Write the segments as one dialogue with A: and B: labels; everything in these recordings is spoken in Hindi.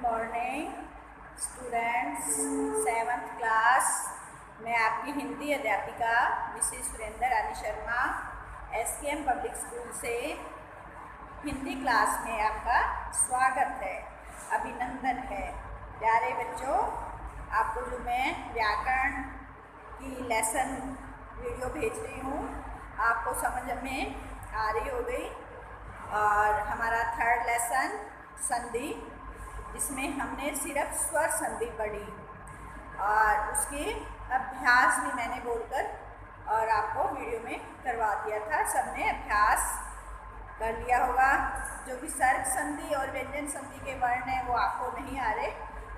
A: Morning students, 7th class. मैं आपकी हिंदी अध्यापिका मिसेस सुरेंद्र रानी शर्मा SKM पब्लिक स्कूल से हिंदी क्लास में आपका स्वागत है, अभिनंदन है। प्यारे बच्चों, आपको जो मैं व्याकरण की लेसन वीडियो भेज रही हूँ आपको समझ में आ रही हो गई। और हमारा 3rd लेसन संधि, जिसमें हमने सिर्फ स्वर संधि पढ़ी और उसके अभ्यास भी मैंने बोलकर और आपको वीडियो में करवा दिया था। सबने अभ्यास कर लिया होगा। जो भी सर्ग संधि और व्यंजन संधि के वर्ण हैं वो आपको नहीं आ रहे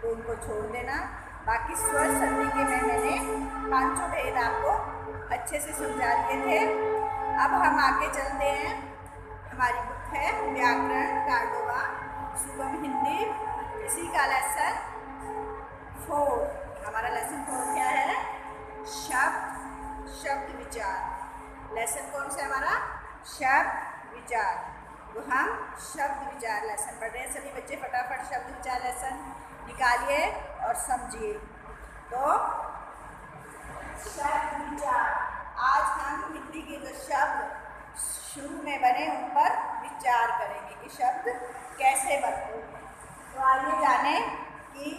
A: तो उनको छोड़ देना। बाकी स्वर संधि के मैंने 5 भेद आपको अच्छे से समझा दिए थे। अब हम आगे चलते हैं। हमारी बुक है व्याकरण कार्डोवा सुगम हिंदी, इसी का लेसन 4। हमारा लेसन 4 क्या है? शब्द विचार। लेसन कौन सा है हमारा? शब्द विचार। तो हम शब्द विचार लेसन पढ़ रहे हैं। सभी बच्चे फटाफट शब्द विचार लेसन निकालिए और समझिए। तो शब्द विचार, आज हम हिंदी के जो शब्द शुरू में बने उन पर विचार करेंगे कि शब्द कैसे बनते हैं। तो आइए जाने कि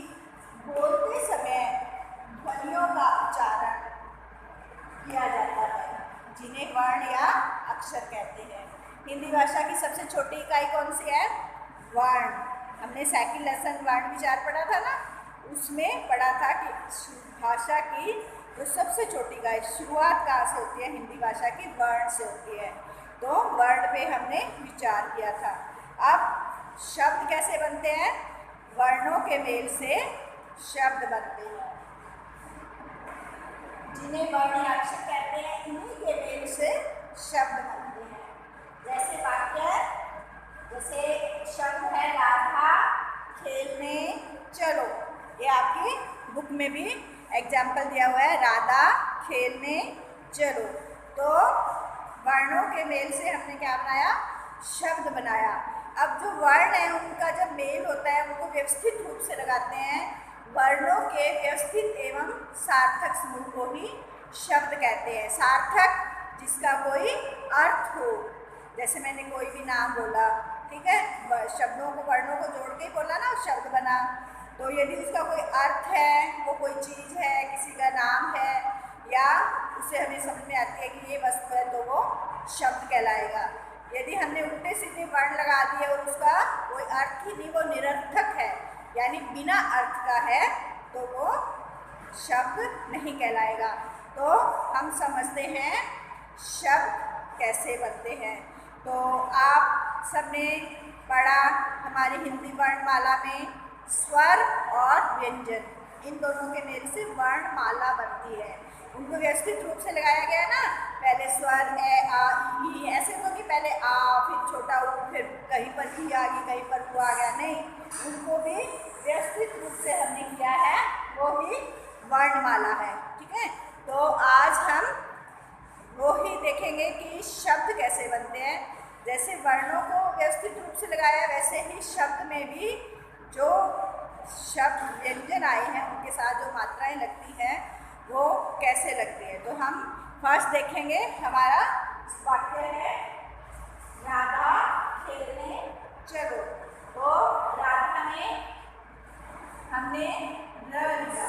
A: बोलते समय ध्वनियों का उच्चारण किया जाता है, जिन्हें वर्ण या अक्षर कहते हैं। हिंदी भाषा की सबसे छोटी इकाई कौन सी है? वर्ण। हमने 2nd लेसन वर्ण विचार पढ़ा था ना, उसमें पढ़ा था कि भाषा की जो सबसे छोटी इकाई शुरुआत कहाँ से होती है? हिंदी भाषा की वर्ण से होती है। तो वर्ण पे हमने विचार किया था। अब शब्द कैसे बनते हैं? वर्णों के मेल से शब्द बनते हैं, जिन्हें वर्ण या अक्षर कहते हैं। इन्हीं के मेल से शब्द बनते हैं। जैसे वाक्य, जैसे शब्द है राधा खेलने चलो। ये आपकी बुक में भी एग्जाम्पल दिया हुआ है, राधा खेलने चलो। तो वर्णों के मेल से हमने क्या बनाया? शब्द बनाया। अब जो वर्ण है उनका जब मेल होता है उनको व्यवस्थित रूप से लगाते हैं। वर्णों के व्यवस्थित एवं सार्थक समूह को ही शब्द कहते हैं। सार्थक जिसका कोई अर्थ हो, जैसे मैंने कोई भी नाम बोला, ठीक है, शब्दों को वर्णों को जोड़ के बोला ना, शब्द बना। तो यदि उसका कोई अर्थ है, वो कोई चीज़ है, किसी का नाम है, या उसे हमें समझ में आती है कि ये वस्तु है, तो वो शब्द कहलाएगा। यदि हमने उल्टे सीधे वर्ण लगा दिए और उसका कोई अर्थ ही नहीं, वो निरर्थक है, यानी बिना अर्थ का है, तो वो शब्द नहीं कहलाएगा। तो हम समझते हैं शब्द कैसे बनते हैं। तो आप सबने पढ़ा हमारी हिंदी वर्णमाला में स्वर और व्यंजन, इन दोनों के मेल से वर्णमाला बनती है। उनको व्यवस्थित रूप से लगाया गया ना, पहले स्वर ए आ ई, ऐसे तो नहीं पहले आ फिर छोटा ऊ, फिर कहीं पर ई आ गई, कहीं पर ऊ आ गया, नहीं, उनको भी व्यवस्थित रूप से हमने किया है, वो ही वर्णमाला है। ठीक है, तो आज हम वो ही देखेंगे कि शब्द कैसे बनते हैं। जैसे वर्णों को व्यवस्थित रूप से लगाया, वैसे ही शब्द में भी जो शब्द व्यंजन आए हैं उनके साथ जो मात्राएं लगती हैं वो कैसे लगती है। तो हम फर्स्ट देखेंगे, हमारा वाक्य है राधा खेलने चलो। तो राधा में हमने न लिया।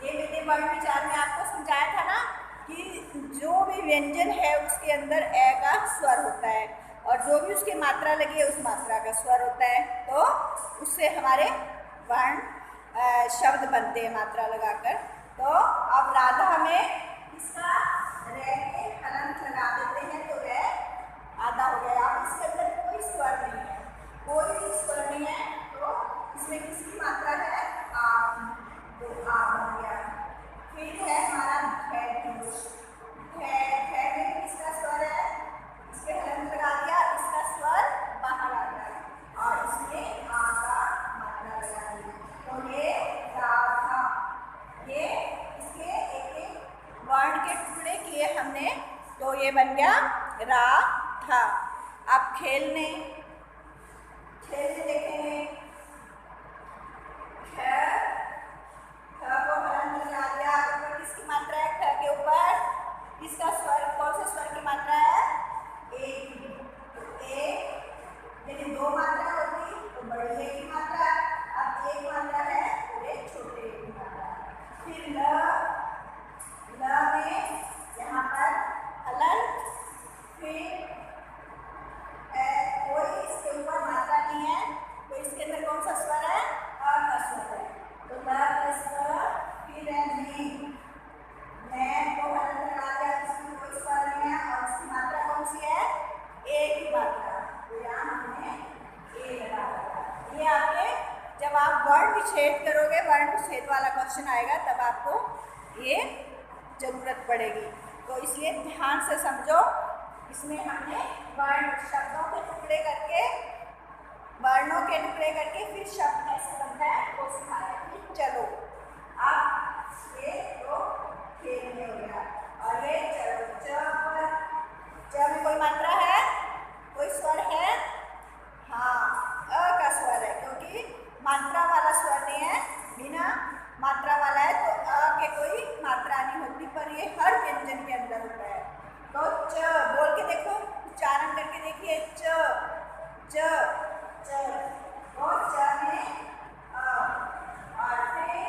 A: ये मैंने वर्ण विचार में आपको समझाया था ना कि जो भी व्यंजन है उसके अंदर ए का स्वर होता है और जो भी उसकी मात्रा लगी है उस मात्रा का स्वर होता है। तो उससे हमारे वर्ण शब्द बनते हैं मात्रा लगाकर। तो अब राधा में इसका रे के हलंत लगा देते हैं तो रे आधा हो गया। अब इसके अंदर कोई स्वर नहीं है, कोई भी स्वर नहीं है, तो इसमें किसकी मात्रा है? आम, तो आम हो गया। फिर है हमारा में किसका स्वर है? इसके हलंत लगा दिया, इसका स्वर बाहर आ गया और इसमें आ का मात्रा लगा दी। तो ये राधा, ये इसके एक वर्ण के टुकड़े किए हमने, तो ये बन गया रा था। अब खेलने देखेंगे, विच्छेद करोगे, वर्ण विच्छेद वाला क्वेश्चन आएगा, तब आपको ये जरूरत पड़ेगी। तो इसलिए ध्यान से समझो। इसमें हमने वर्ण शब्दों के टुकड़े करके, वर्णों के टुकड़े करके फिर शब्द कैसे बनता है वो सिखाया। फिर चलो अब ये तो खेल में हो गया। और ये चलो च में कोई मात्रा है, कोई स्वर है? हाँ, अ का स्वर है, क्योंकि मात्रा वाला स्वर नहीं है, बिना मात्रा वाला है, तो अ के कोई मात्रा नहीं होती, पर ये हर व्यंजन के अंदर होता है। तो च बोल के देखो, उच्चारण करके देखिए, च च च, और च में और फिर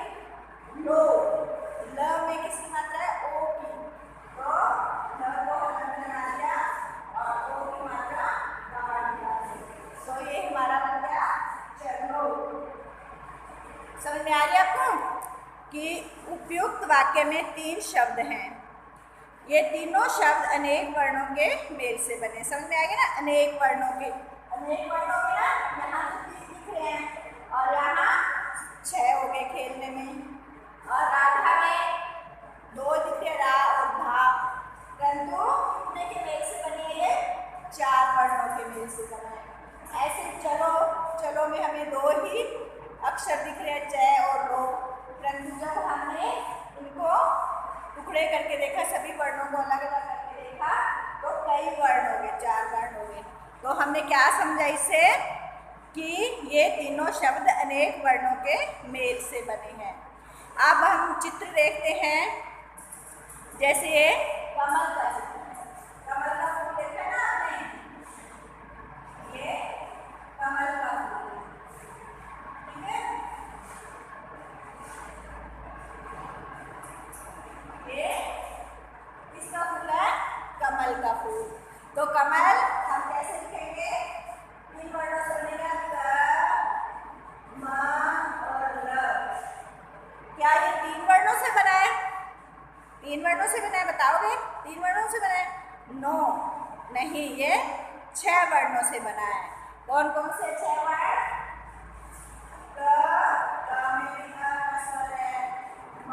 A: लो, ल में किसकी मात्रा है? ओ की, तो ल को हल्का बना दिया और ओ की मात्रा बाहर निकाल दी, तो ये हमारा बन गया चलो। समझ में आ गया आपको कि उपयुक्त वाक्य में 3 शब्द हैं। ये तीनों शब्द अनेक वर्णों के मेल से बने। समझ में आ गया ना? अनेक वर्णों के, अनेक वर्णों के ना, यहाँ तो 3 दिख रहे हैं और यहाँ 6 हो गए खेलने में, और राधा में 2 दिख रहे, रा और धा, परंतु कितने के मेल से बने? ये 4 वर्णों के मेल से बना है। ऐसे चलो चलो में हमें 2 ही अक्षर दिख रहे हैं, च और लो, परंतु जब हमने इनको टुकड़े करके देखा, सभी वर्णों को अलग अलग करके देखा, तो कई वर्ण हो गए, 4 वर्ण हो गए। तो हमने क्या समझा इससे? कि ये तीनों शब्द अनेक वर्णों के मेल से बने हैं। अब हम चित्र देखते हैं, जैसे ये कमल का चित्र है। कमल का फूल देखा ना आपने? ये कमल का फूल, ठीक है? ये किसका फूल है? कमल का फूल। तो कमल हम कैसे लिखेंगे? 3 वर्णों से बनेगा, क, म और ल। क्या ये 3 वर्णों से बना है? 3 वर्णों से बना है, बताओगे? 3 वर्णों से बना है? नो, नहीं, ये 6 वर्णों से बना है। कौन कौन से 6 वर्ण? क में भी अ का स्वर है, म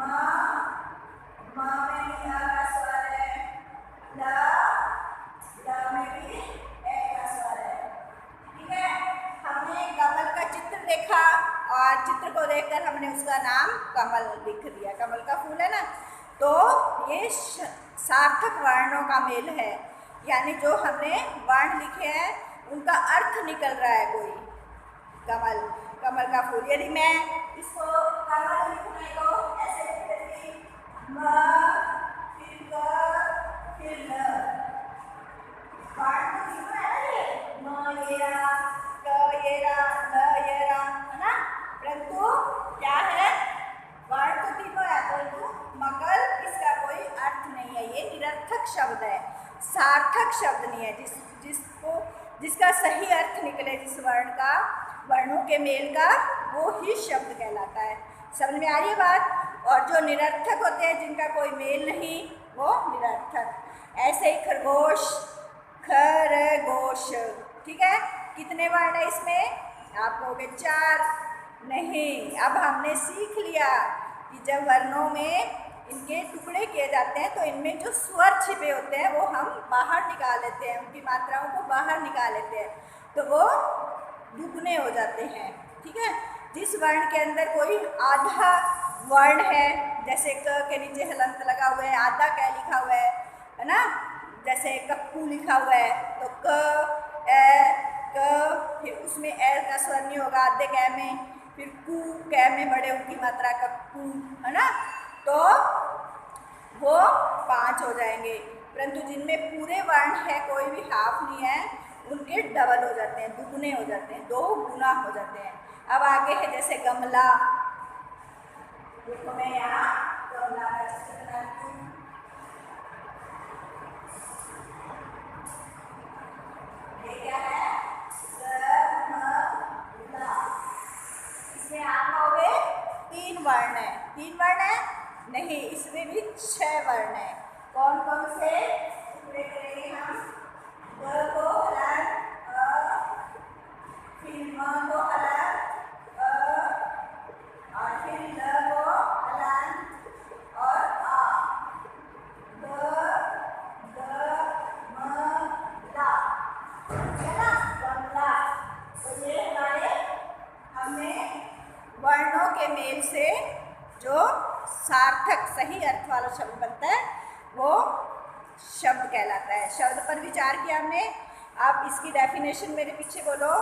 A: में भी अ का स्वर है, ल में भी ए का स्वर है, ठीक है? हमने कमल का चित्र देखा और चित्र को देखकर हमने उसका नाम कमल लिख दिया। कमल का फूल है ना, तो ये सार्थक वर्णों का मेल है, यानी जो हमने वर्ण लिखे हैं उनका अर्थ निकल रहा है कोई। कमल, कमल का फूल। यदि मैं इसको कमल लिखूं तो ऐसे लिखूंगी, म फिर क फिर ल, वर्ण तो लिखना है ना, ये म ये रा, क ये रा, ल ये रा, है ना? परंतु क्या है? वर्ण तो तीनों है, परंतु मगर इसका कोई अर्थ नहीं है, ये निरर्थक शब्द है, सार्थक शब्द नहीं है। जिसका सही अर्थ निकले, जिस वर्ण का, वर्णों के मेल का, वो ही शब्द कहलाता है। समझ में आ रही है बात? और जो निरर्थक होते हैं, जिनका कोई मेल नहीं, वो निरर्थक। ऐसे ही खरगोश, खरगोश, ठीक है? कितने वर्ण है इसमें? आप कहोगे 4। नहीं, अब हमने सीख लिया कि जब वर्णों में इनके टुकड़े किए जाते हैं तो इनमें जो स्वर छिपे होते हैं वो हम बाहर निकाल लेते हैं, उनकी मात्राओं को बाहर निकाल लेते हैं, तो वो दुगने हो जाते हैं, ठीक है? जिस वर्ण के अंदर कोई आधा वर्ण है, जैसे क के नीचे हलंत लगा हुआ है, आधा क लिखा हुआ है ना? जैसे कप्पू लिखा हुआ है, तो क ए क, फिर उसमें ए का स्वर नहीं होगा आधे कै में, फिर कू, कै में बड़े उनकी मात्रा कप्पू, है ना? तो वो 5 हो जाएंगे। परंतु जिनमें पूरे वर्ण है, कोई भी हाफ नहीं है, उनके डबल हो जाते हैं, दुगुने हो जाते हैं, 2 गुना हो जाते हैं। अब आगे है जैसे गमला, देखो मैं यहाँ गमला का चित्र बनाती हूँ। ये क्या है? गमला। इसमें आप कहोगे 3 वर्ण है। 3 वर्ण है? नहीं, इसमें भी 6 वर्ण है। कौन कौन से टुकड़े करेंगे हम? ग को अलग, फिर म को अलग, जो सार्थक सही अर्थ वाला शब्द बनता है वो शब्द कहलाता है। शब्द पर विचार किया हमने। अब इसकी डेफिनेशन मेरे पीछे बोलो।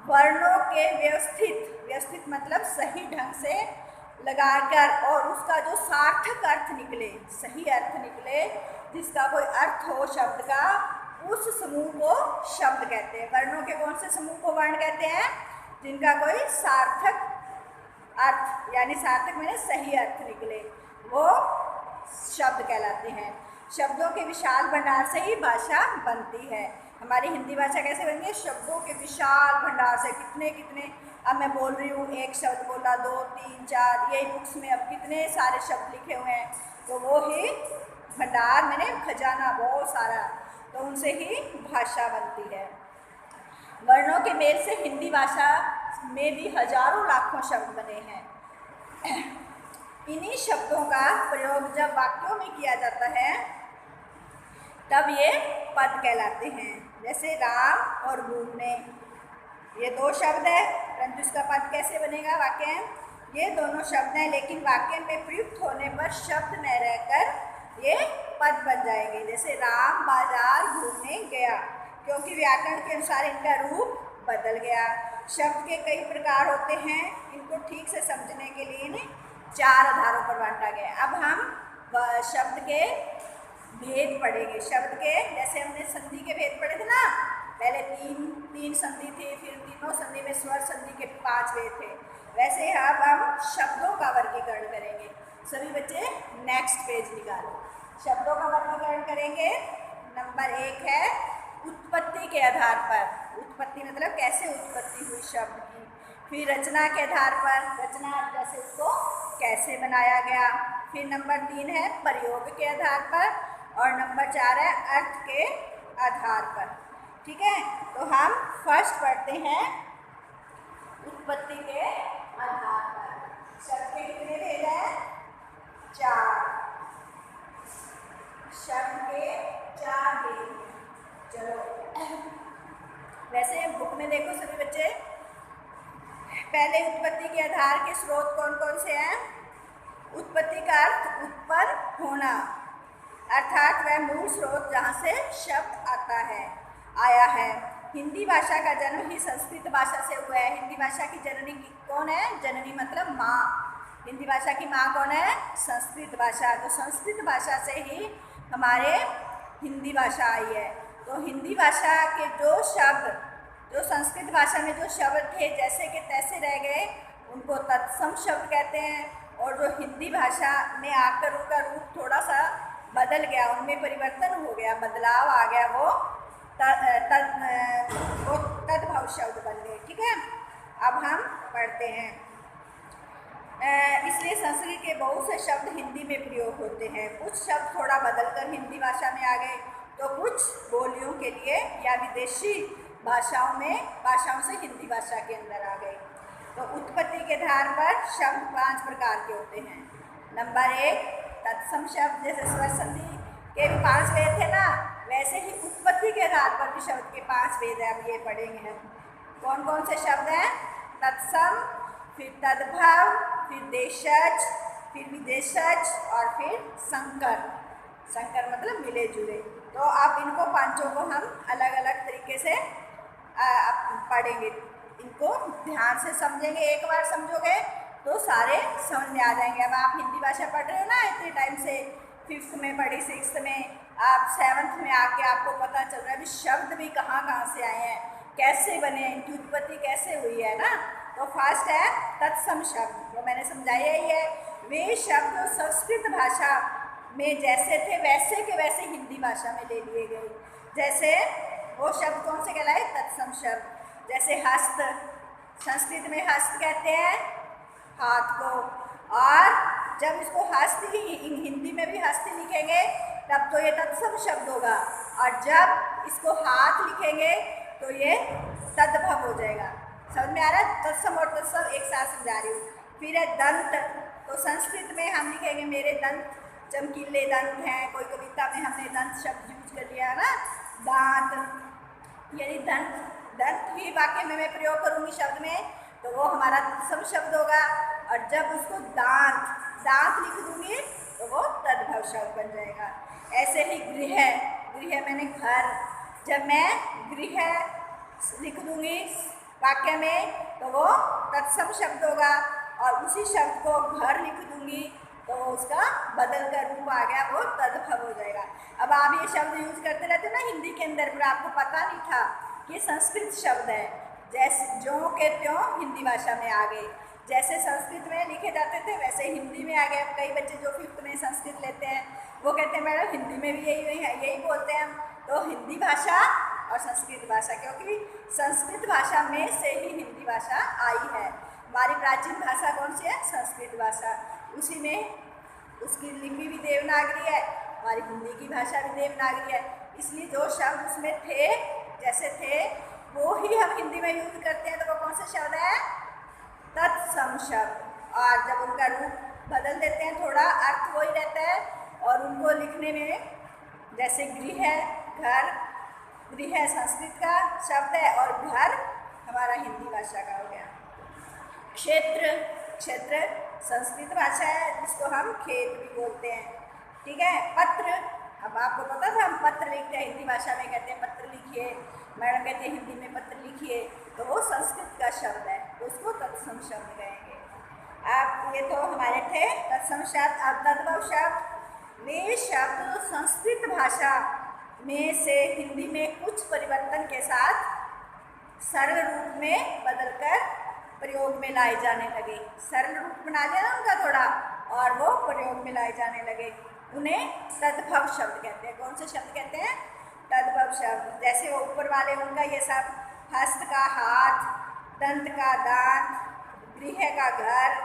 A: वर्णों के व्यवस्थित, व्यवस्थित मतलब सही ढंग से लगाकर और उसका जो सार्थक अर्थ निकले, सही अर्थ निकले, जिसका कोई अर्थ हो शब्द का, उस समूह को शब्द कहते हैं। वर्णों के कौन से समूह को वर्ण कहते हैं? जिनका कोई सार्थक अर्थ, यानी सार्थक मैंने सही अर्थ निकले, वो शब्द कहलाते हैं। शब्दों के विशाल भंडार से ही भाषा बनती है। हमारी हिंदी भाषा कैसे बनी है? शब्दों के विशाल भंडार से। कितने कितने, अब मैं बोल रही हूँ, एक शब्द बोला, 2, 3, 4, यही बुक्स में अब कितने सारे शब्द लिखे हुए हैं, तो वो ही भंडार, मैंने खजाना बहुत सारा, तो उनसे ही भाषा बनती है। वर्णों के मेल से हिंदी भाषा में भी हजारों लाखों शब्द बने हैं। इन्हीं शब्दों का प्रयोग जब वाक्यों में किया जाता है तब ये पद कहलाते हैं। जैसे राम और घूमने, ये 2 शब्द है, परंतु इसका पद कैसे बनेगा? वाक्य ये दोनों शब्द हैं, लेकिन वाक्य में प्रयुक्त होने पर शब्द न रहकर ये पद बन जाएंगे। जैसे राम बाजार घूमने गया, क्योंकि व्याकरण के अनुसार इनका रूप बदल गया। शब्द के कई प्रकार होते हैं, इनको ठीक से समझने के लिए इन्हें 4 आधारों पर बांटा गया। अब हम शब्द के भेद पढ़ेंगे। शब्द के, जैसे हमने संधि के भेद पढ़े थे ना, पहले तीन संधि थी, फिर तीनों संधि में स्वर संधि के 5 भेद थे, वैसे अब हम शब्दों का वर्गीकरण करेंगे। सभी बच्चे नेक्स्ट पेज निकालो। शब्दों का वर्गीकरण करेंगे। नंबर 1 है उत्पत्ति के आधार पर। उत्पत्ति मतलब कैसे उत्पत्ति हुई शब्द की। फिर रचना के आधार पर, रचना जैसे उसको कैसे बनाया गया। फिर नंबर 3 है प्रयोग के आधार पर, और नंबर 4 है अर्थ के आधार पर। ठीक है, तो हम फर्स्ट पढ़ते हैं उत्पत्ति के आधार पर। शब्द के कितने भेद हैं? 4। शब्द के 4 भेद। चलो, वैसे बुक में देखो सभी बच्चे, पहले उत्पत्ति के आधार के स्रोत कौन कौन से हैं? उत्पत्ति का अर्थ उत्पन्न होना, अर्थात वह मूल स्रोत जहाँ से शब्द आता है, आया है। हिंदी भाषा का जन्म ही संस्कृत भाषा से हुआ है। हिंदी भाषा की जननी कौन है? जननी मतलब माँ। हिंदी भाषा की माँ कौन है? संस्कृत भाषा। तो संस्कृत भाषा से ही हमारे हिंदी भाषा आई है। तो हिंदी भाषा के जो शब्द, जो संस्कृत भाषा में जो शब्द थे जैसे कि तैसे रह गए, उनको तत्सम शब्द कहते हैं। और जो हिंदी भाषा में आकर उनका रूप थोड़ा सा बदल गया, उनमें परिवर्तन हो गया, बदलाव आ गया, वो तद्भव शब्द बन गए। ठीक है, अब हम पढ़ते हैं। इसलिए संस्कृत के बहुत से शब्द हिंदी में प्रयोग होते हैं। कुछ शब्द थोड़ा बदलकर हिंदी भाषा में आ गए, तो कुछ बोलियों के लिए या विदेशी भाषाओं से हिंदी भाषा के अंदर आ गए। तो उत्पत्ति के आधार पर शब्द 5 प्रकार के होते हैं। नंबर 1 तत्सम शब्द, जैसे स्वर संधि के भी 5 भेद थे ना, वैसे ही उत्पत्ति के आधार पर भी शब्द के 5 भेद हैं। अब ये पढ़ेंगे हम। कौन कौन से शब्द हैं? तत्सम, फिर तद्भव, फिर देशज, फिर विदेशज, और फिर संकर। संकर मतलब मिले जुले। तो आप इनको 5 को हम अलग अलग तरीके से पढ़ेंगे। इनको ध्यान से समझेंगे। एक बार समझोगे तो सारे समझ में आ जाएंगे। अब आप हिंदी भाषा पढ़ रहे हो ना इतने टाइम से, 5th में पढ़ी, 6th में, आप 7th में आके आपको पता चल रहा है भी शब्द भी कहाँ कहाँ से आए हैं, कैसे बने हैं, इनकी उत्पत्ति कैसे हुई है ना। तो फर्स्ट है तत्सम शब्द, वो मैंने समझाया ही है। वे शब्द जो संस्कृत भाषा में जैसे थे वैसे के वैसे हिंदी भाषा में ले लिए गए। जैसे वो शब्द कौन से कहलाए? तत्सम शब्द। जैसे हस्त, संस्कृत में हस्त कहते हैं हाथ को, और जब इसको हस्त ही हिंदी में भी हस्त लिखेंगे तब तो ये तत्सम शब्द होगा, और जब इसको हाथ लिखेंगे तो ये तद्भव हो जाएगा। समझ में आ रहा है? तत्सम और तत्सम एक साथ समझा रही हूँ। फिर है दंत, तो संस्कृत में हम लिखेंगे मेरे दंत चमकीले दंत हैं। कोई कविता में हमने दंत शब्द यूज कर लिया ना, दांत, यानी दंत, दंत भी वाक्य में मैं प्रयोग करूँगी शब्द में, तो वो हमारा तत्सम शब्द होगा। और जब उसको दांत, दांत लिख दूंगी तो वो तद्भव शब्द बन जाएगा। ऐसे ही गृह, गृह मैंने घर, जब मैं गृह लिख दूंगी वाक्य में तो वो तत्सम शब्द होगा, और उसी शब्द को घर लिख दूंगी तो उसका बदल कर रूप आ गया, वो तद्भव हो जाएगा। अब आप ये शब्द यूज करते रहते ना हिंदी के अंदर, पर आपको पता नहीं था कि संस्कृत शब्द है। जैसे ज्यों के त्यों हिंदी भाषा में आ गए, जैसे संस्कृत में लिखे जाते थे वैसे हिंदी में आ गए। अब कई बच्चे जो 5th में संस्कृत लेते हैं वो कहते हैं मैडम हिंदी में भी यही है, यही बोलते हैं हम। तो हिंदी भाषा और संस्कृत भाषा, क्योंकि संस्कृत भाषा में से ही हिंदी भाषा आई है। हमारी प्राचीन भाषा कौन सी है? संस्कृत भाषा। उसी में उसकी लिपि भी देवनागरी है, हमारी हिंदी की भाषा भी देवनागरी है। इसलिए जो शब्द उसमें थे, जैसे थे, वो ही हम हिंदी में यूज करते हैं। तो वो कौन से शब्द है? तत्सम शब्द। और जब उनका रूप बदल देते हैं थोड़ा, अर्थ वही रहता है, और उनको लिखने में जैसे गृह है, घर, गृह संस्कृत का शब्द है और घर हमारा हिंदी भाषा का हो गया। क्षेत्र, क्षेत्र संस्कृत भाषा है जिसको हम खेत भी बोलते हैं, ठीक है। पत्र, अब आपको पता था हम पत्र लिखते हैं, हिंदी भाषा में कहते हैं पत्र लिखिए, मैडम कहते हैं हिंदी में पत्र लिखिए, तो वो संस्कृत का शब्द है, तो उसको तत्सम शब्द कहेंगे। आप ये तो हमारे थे तत्सम शब्द। अब तद्भव शब्द, वे शब्द जो संस्कृत भाषा में से हिंदी में कुछ परिवर्तन के साथ सरल रूप में बदलकर प्रयोग में लाए जाने लगे। सरल रूप बना लिया ना उनका थोड़ा, और वो प्रयोग में लाए जाने लगे, उन्हें तद्भव शब्द कहते हैं। कौन से शब्द कहते हैं? तद्भव शब्द। जैसे वो ऊपर वाले उनका ये सब, हस्त का हाथ, दंत का दांत, गृह का घर,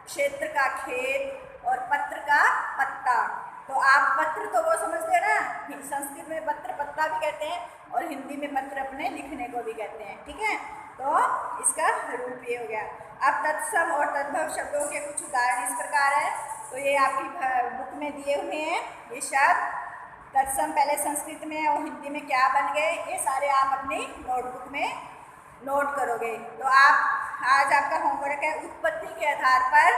A: क्षेत्र का खेत और पत्र का पत्ता। तो आप पत्र तो वो समझते हो ना, संस्कृत में पत्र पत्ता भी कहते हैं और हिंदी में पत्र अपने लिखने को भी कहते हैं, ठीक है। तो इसका रूप ये हो गया। अब तत्सम और तद्भव शब्दों के कुछ उदाहरण इस प्रकार है। तो ये आपकी बुक में दिए हुए हैं ये शब्द। तत्सम पहले संस्कृत में और हिंदी में क्या बन गए, ये सारे आप अपनी नोटबुक में नोट करोगे। तो आप आज आपका होमवर्क है उत्पत्ति के आधार पर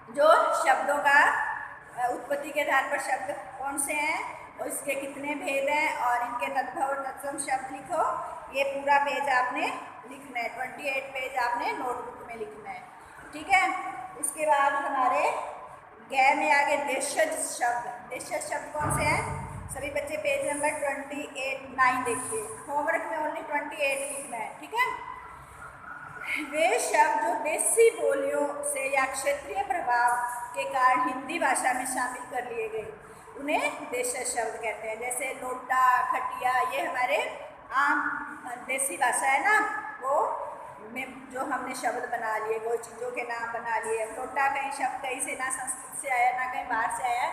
A: जो शब्दों का उत्पत्ति के आधार पर शब्द कौन से हैं और इसके कितने भेद हैं और इनके तद्भव और तत्सम शब्द लिखो। ये पूरा पेज आपने लिखना है, 28 पेज आपने नोटबुक में लिखना है, ठीक है। उसके बाद हमारे गै में आगे देशज शब्द। देशज शब्द कौन से हैं? सभी बच्चे पेज नंबर 28-9 देखिए, होमवर्क में ओनली 28 लिखना है, ठीक है। वे शब्द जो देसी बोलियों से या क्षेत्रीय प्रभाव के कारण हिंदी भाषा में शामिल कर लिए गए उन्हें देशज शब्द कहते हैं। जैसे लोटा, खटिया, ये हमारे आम देसी भाषा है ना, वो में जो हमने शब्द बना लिए, वो चीज़ों के नाम बना लिए। लोटा कहीं शब्द कहीं से ना संस्कृत से आया ना कहीं बाहर से आया,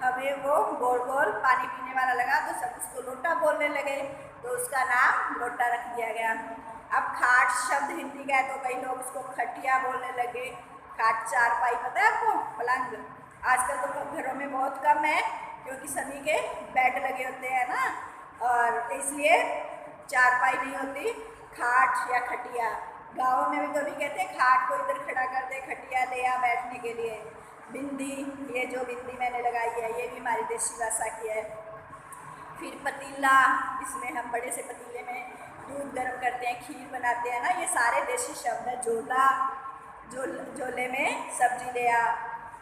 A: हमें वो गोल गोल पानी पीने वाला लगा तो सब उसको लोटा बोलने लगे, तो उसका नाम लोटा रख दिया गया। अब खाट शब्द हिंदी का है तो कई लोग उसको खटिया बोलने लगे। खाट चारपाई, पता है आपको? पलंग आजकल तो घरों में बहुत कम है क्योंकि सभी के बेड लगे होते हैं ना, और इसलिए चारपाई नहीं होती, खाट या खटिया। गाँव में भी तो भी कहते हैं खाट को इधर खड़ा कर दे, खटिया ले आ बैठने के लिए। बिंदी, ये जो बिंदी मैंने लगाई है ये भी हमारी देसी भाषा की है। फिर पतीला, इसमें हम बड़े से पतीले में दूध गर्म करते हैं, खीर बनाते हैं ना, ये सारे देसी शब्द है। झोला, झोले में सब्जी ले आ।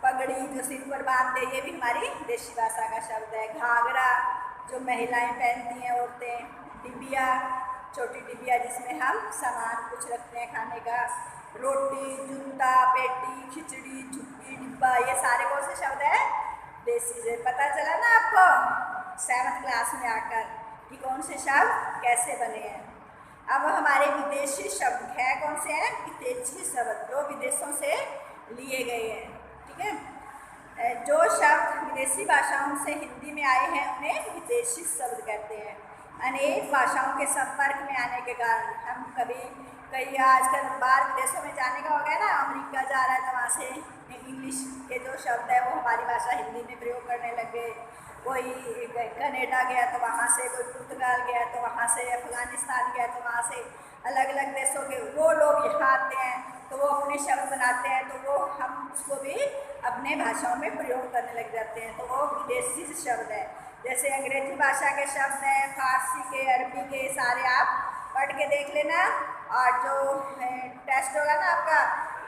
A: पगड़ी, जो सिर पर बांधते, ये भी हमारी देसी भाषा का शब्द है। घाघरा, जो महिलाएं पहनती हैं, औरतें। डिबिया, छोटी डिबिया जिसमें हम सामान कुछ रखते हैं खाने का। रोटी, जूता, पेटी, खिचड़ी, झुग्गी, डिब्बा, ये सारे कौन से शब्द है? देसी से। पता चला ना आपको 7th क्लास में आकर कि कौन से शब्द कैसे बने हैं। अब हमारे विदेशी शब्द है कौन से हैं? विदेशी शब्द जो विदेशों से लिए गए हैं, ठीक है। जो शब्द विदेशी भाषाओं से हिंदी में आए हैं उन्हें विदेशी शब्द कहते हैं। अनेक भाषाओं के संपर्क में आने के कारण हम कई आजकल बाहर विदेशों में जाने का हो गया ना, अमेरिका जा रहा है तो वहाँ से इंग्लिश के जो शब्द है वो हमारी भाषा हिंदी में प्रयोग करने लग गए। कोई कनाडा गया तो वहाँ से, कोई पुर्तगाल गया तो वहाँ से, अफगानिस्तान गया तो वहाँ से, अलग अलग देशों के वो लोग यहाँ आते हैं तो वो अपने में शब्द बनाते हैं तो वो हम उसको भी अपने भाषाओं में प्रयोग करने लग जाते हैं, तो वो विदेशी शब्द है। जैसे अंग्रेजी भाषा के शब्द हैं, फारसी के, अरबी के, सारे आप पढ़ के देख लेना, और जो टेस्ट होगा ना आपका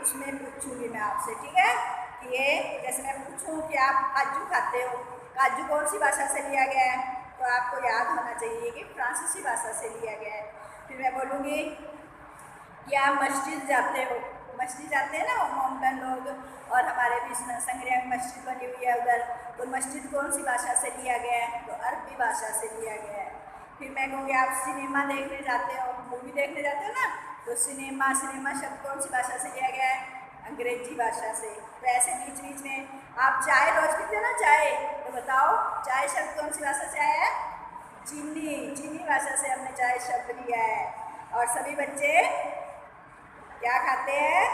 A: उसमें पूछूंगी मैं आपसे, ठीक है। कि ये जैसे मैं पूछूं कि आप काजू खाते हो, काजू कौन सी भाषा से लिया गया है, तो आपको याद होना चाहिए कि फ्रांसीसी भाषा से लिया गया है। फिर मैं बोलूँगी कि आप मस्जिद जाते हो, मस्जिद जाते हैं ना वो मोमडन लोग, और हमारे भी संग्रह में मस्जिद बनी हुई है उधर, तो मस्जिद कौन सी भाषा से लिया गया है, तो अरबी भाषा से लिया गया है। फिर मैं कहूँगी आप सिनेमा देखने जाते हो, मूवी देखने जाते हो ना, तो सिनेमा शब्द कौन सी भाषा से लिया गया है, अंग्रेजी भाषा से। तो ऐसे बीच बीच में आप चाय रोज पीते हो ना चाय, तो बताओ चाय शब्द कौन सी भाषा से आया है, चीनी भाषा से हमने चाय शब्द लिया है। और सभी बच्चे क्या खाते हैं,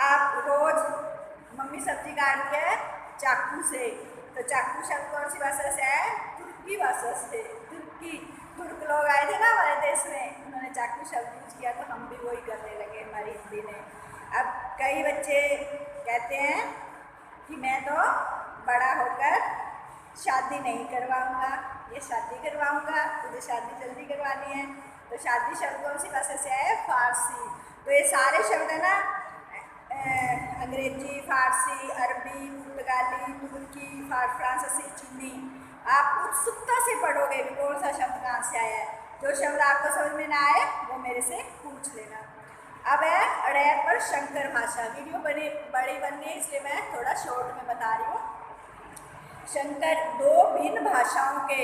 A: आप रोज मम्मी सब्जी काटती है चाकू से, तो चाकू शब्द कौन सी भाषा से है, तुर्की भाषा से। तुर्क लोग आए थे ना हमारे देश में, उन्होंने चाकू शब्द यूज किया, तो हम भी वही करने लगे हमारी हिंदी में। अब कई बच्चे कहते हैं कि मैं तो बड़ा होकर शादी नहीं करवाऊंगा, ये शादी करवाऊंगा, तुझे शादी जल्दी करवानी है, तो शादी शब्द कौन सी भाषा से है, फारसी। तो ये सारे शब्द है ना, अंग्रेजी, फारसी, अरबी, पुर्तगाली, तुर्की, फ्रांसीसी, चीनी, आप उत्सुकता से पढ़ोगे कि कौन सा शब्द कहाँ से आया है। जो शब्द आपको समझ में ना आए वो मेरे से पूछ लेना। अब है अड़े पर शंकर भाषा। वीडियो बड़ी बननी है इसलिए मैं थोड़ा शॉर्ट में बता रही हूँ। शंकर दो भिन्न भाषाओं के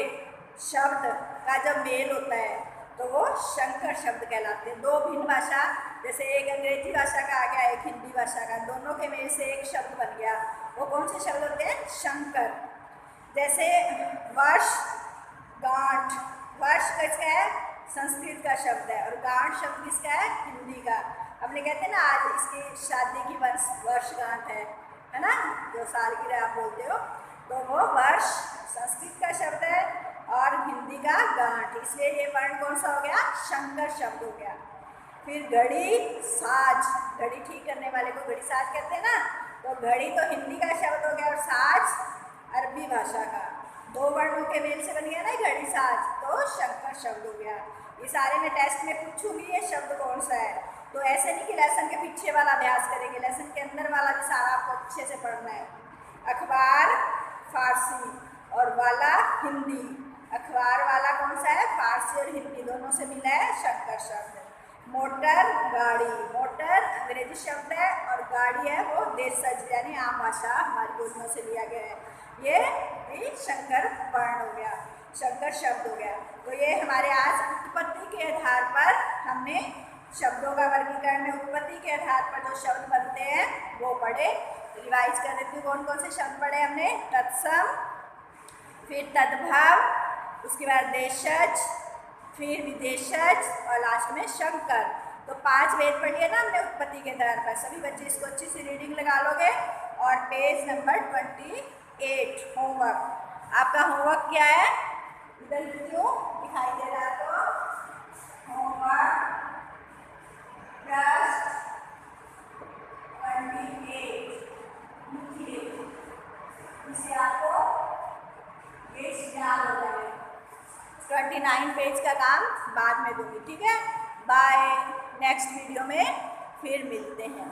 A: शब्द का जब मेल होता है तो वो शंकर शब्द कहलाते हैं। दो भिन्न भाषा, जैसे एक अंग्रेजी भाषा का आ गया, एक हिंदी भाषा का, दोनों के मेल से एक शब्द बन गया, वो कौन से शब्द होते हैं, शंकर। जैसे वर्ष, गांठ, वर्ष किसका है, संस्कृत का शब्द है, और गांठ शब्द किसका है, हिंदी का। हमने कहते हैं ना आज इसकी शादी की वर्षगांठ है ना, जो सालगिरह आप बोलते हो, तो वो वर्ष संस्कृत का शब्द है और हिंदी का गांठ, इसलिए ये वर्ण कौन सा हो गया, शंकर शब्द हो गया। फिर घड़ी, साज, घड़ी ठीक करने वाले को घड़ी साज कहते हैं ना, तो घड़ी तो हिंदी का शब्द हो गया और साज अरबी भाषा का। दो वर्णों के मेल से बन गया ना घड़ी साज, तो शंकर शब्द हो गया। ये सारे मैं टेस्ट में पूछूंगी ये शब्द कौन सा है, तो ऐसे नहीं कि लेसन के पीछे वाला अभ्यास करेंगे, लेसन के अंदर वाला भी सारा आपको अच्छे से पढ़ना है। अखबार फारसी और वाला हिंदी, अखबार वाला कौन सा है, फारसी और हिंदी दोनों से मिला है शंकर शब्द। मोटर, गाड़ी, मोटर अंग्रेजी शब्द है और गाड़ी है वो देशज यानी आम भाषा हमारी बोलियों से लिया गया है, ये भी शंकर वर्ण हो गया, शंकर शब्द हो गया। तो ये हमारे आज उत्पत्ति के आधार पर हमने शब्दों का वर्गीकरण में उत्पत्ति के आधार पर जो शब्द बनते हैं वो पढ़े। रिवाइज कर देती हूँ, कौन कौन से शब्द पढ़े हमने, तत्सम, फिर तद्भव, उसके बाद देशज, फिर विदेशज और लास्ट में शंकर। तो 5 वेद पढ़ लिया ना हमने उत्पत्ति के आधार पर। सभी बच्चे इसको अच्छी सी रीडिंग लगा लोगे। और पेज नंबर 28 होमवर्क, आपका होमवर्क क्या है, इधर क्यों दिखाई दे रहा है, तो होमवर्क प्लस 28 लिखिए, इससे आपको पेज याद हो जाएगा। 29 पेज का काम बाद में दूंगी, ठीक है। बाय, नेक्स्ट वीडियो में फिर मिलते हैं।